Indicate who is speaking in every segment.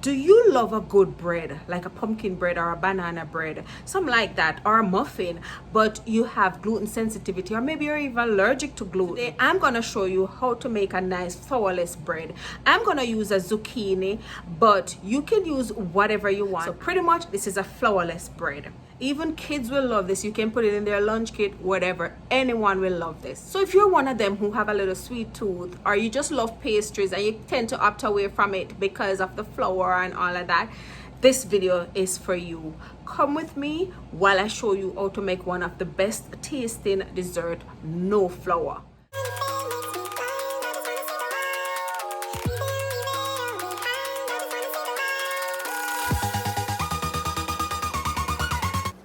Speaker 1: Do you love a good bread, like a pumpkin bread or a banana bread, something like that, or a muffin, but you have gluten sensitivity, or maybe you're even allergic to gluten? Today, I'm gonna show you how to make a nice flourless bread. I'm gonna use a zucchini, but you can use whatever you want. So pretty much, this is a flourless bread. Even kids will love this. You can put it in their lunch kit, whatever. Anyone will love this. So if you're one of them who have a little sweet tooth, or you just love pastries and you tend to opt away from it because of the flour and all of that, this video is for you. Come with me while I show you how to make one of the best tasting dessert, no flour.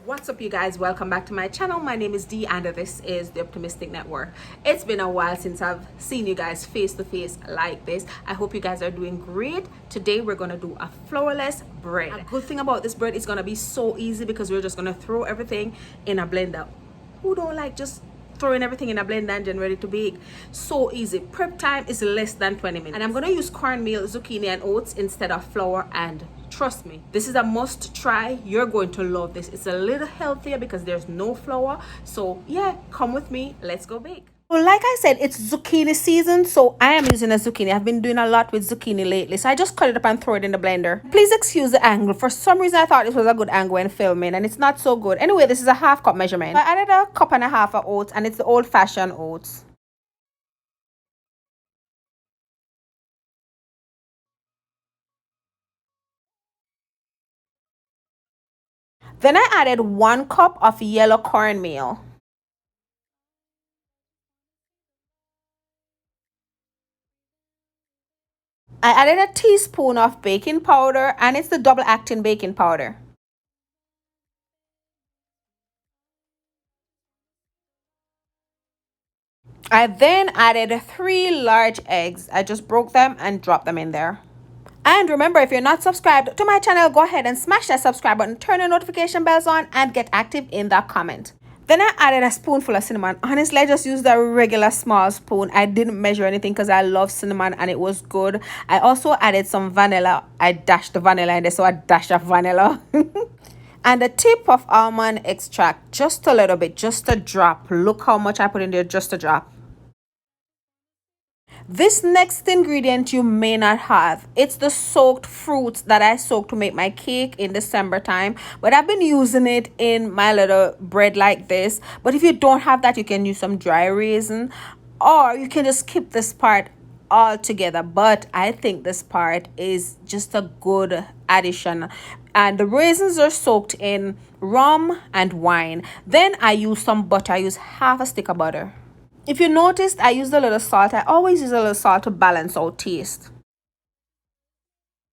Speaker 1: What's up, you guys? Welcome back to my channel. My name is Dee and this is the Optimistic Network. It's been a while since I've seen you guys face to face like this. I hope you guys are doing great. Today we're gonna do a flourless bread. A good thing about this bread is gonna be so easy because we're just gonna throw everything in a blender. Who don't like just throwing everything in a blender and then ready to bake? So easy. Prep time is less than 20 minutes. And I'm gonna use cornmeal, zucchini, and oats instead of flour, and trust me, this is a must try. You're going to love this. It's a little healthier because there's no flour. So yeah, come with me. Let's go bake. Well, like I said, it's zucchini season, so I am using a zucchini. I've been doing a lot with zucchini lately, so I just cut it up and throw it in the blender. Please excuse the angle. For some reason, I thought this was a good angle when filming, and it's not so good. Anyway, this is a half cup measurement. I added a cup and a half of oats, and it's the old-fashioned oats. Then I added 1 cup of yellow cornmeal. I added a teaspoon of baking powder, and it's the double acting baking powder. I then added 3 large eggs. I just broke them and dropped them in there. And remember, if you're not subscribed to my channel, go ahead and smash that subscribe button, turn your notification bells on, and get active in that comment. Then I added a spoonful of cinnamon. Honestly, I just used a regular small spoon. I didn't measure anything because I love cinnamon and it was good. I also added some vanilla. I dashed the vanilla in there, so a dash of vanilla. And a tip of almond extract, just a little bit, just a drop. Look how much I put in there, just a drop. This next ingredient you may not have. It's the soaked fruits that I soaked to make my cake in December time, but I've been using it in my little bread like this. But if you don't have that, you can use some dry raisin, or you can just skip this part altogether. But I think this part is just a good addition, and the raisins are soaked in rum and wine. Then I use some butter. I use half a stick of butter. If you noticed, I used a little salt. I always use a little salt to balance out taste.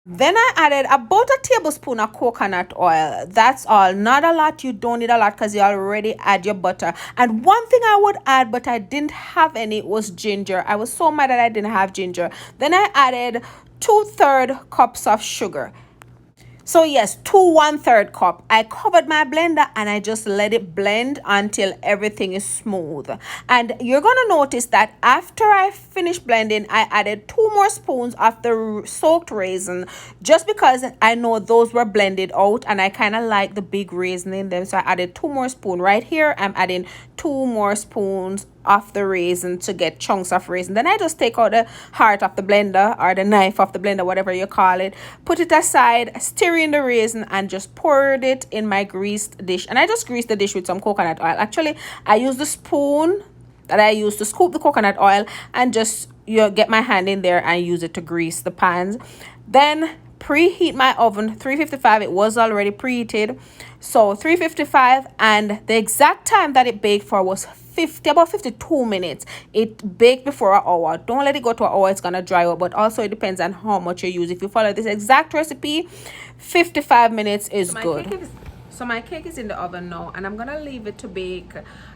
Speaker 1: Then I added about a tablespoon of coconut oil. That's all. Not a lot. You don't need a lot because you already add your butter. And one thing I would add, but I didn't have any, was ginger. I was so mad that I didn't have ginger. Then I added 2/3 cups of sugar. So yes, 2 1/3 cup. I covered my blender and I just let it blend until everything is smooth. And you're gonna notice that after I finished blending, I added 2 more spoons of the soaked raisin, just because I know those were blended out and I kind of like the big raisin in them. So I added 2 more spoons. Right here, I'm adding 2 more spoons of the raisin to get chunks of raisin. Then I just take out the heart of the blender, or the knife of the blender, whatever you call it, put it aside, stir in the raisin, and just poured it in my greased dish. And I just greased the dish with some coconut oil. Actually, I use the spoon that I used to scoop the coconut oil and just get my hand in there and use it to grease the pans. Then preheat my oven 355. It was already preheated, so 355, and the exact time that it baked for was about 52 minutes. It baked before an hour. Don't let it go to an hour, it's gonna dry out. But also it depends on how much you use. If you follow this exact recipe, 55 minutes is good. So my cake is in the oven now, and I'm gonna leave it to bake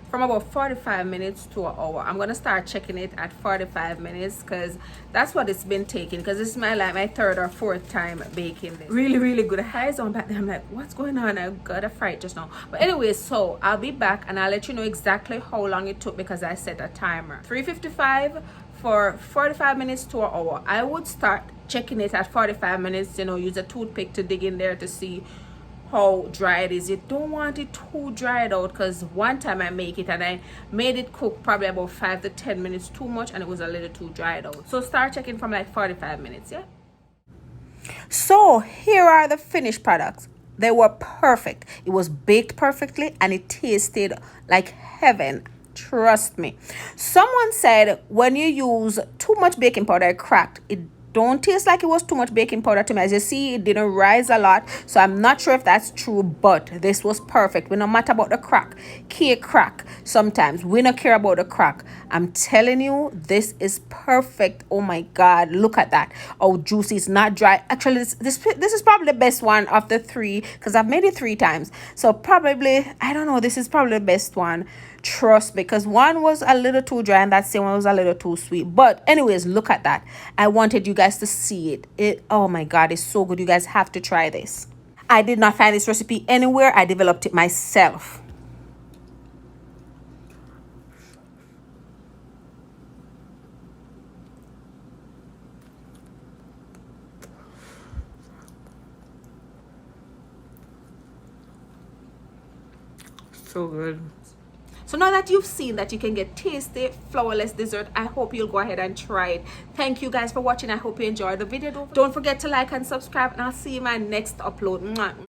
Speaker 1: from about 45 minutes to an hour. I'm gonna start checking it at 45 minutes because that's what it's been taking, because this is my 3rd or 4th time baking this. Really good. Eyes on back there, I'm like, what's going on? I got a fright just now. But anyway, so I'll be back and I'll let you know exactly how long it took because I set a timer. 355, for 45 minutes to an hour. I would start checking it at 45 minutes, you know, use a toothpick to dig in there to see how dry it is. You don't want it too dried out, because one time I make it and I made it cook probably about 5 to 10 minutes too much and it was a little too dried out. So start checking from like 45 minutes. Yeah. So here are the finished products. They were perfect. It was baked perfectly and it tasted like heaven. Trust me. Someone said when you use too much baking powder, it cracked. It don't taste like it was too much baking powder to me. As you see, it didn't rise a lot, so I'm not sure if that's true, but this was perfect. We no matter about the crack. Cake crack sometimes. We don't care about the crack. I'm telling you, this is perfect. Oh my god, look at that. Oh, juicy. It's not dry. Actually, this is probably the best one of the three, because I've made it 3 times. So probably, I don't know, this is probably the best one. Trust, because one was a little too dry and that same one was a little too sweet. But anyways, look at that. I wanted you guys to see it. Oh my god, it's so good. You guys have to try this. I did not find this recipe anywhere. I developed it myself. So good. So now that you've seen that you can get tasty flourless dessert, I hope you'll go ahead and try it. Thank you guys for watching. I hope you enjoyed the video. Don't forget to like and subscribe, and I'll see you in my next upload. Mwah.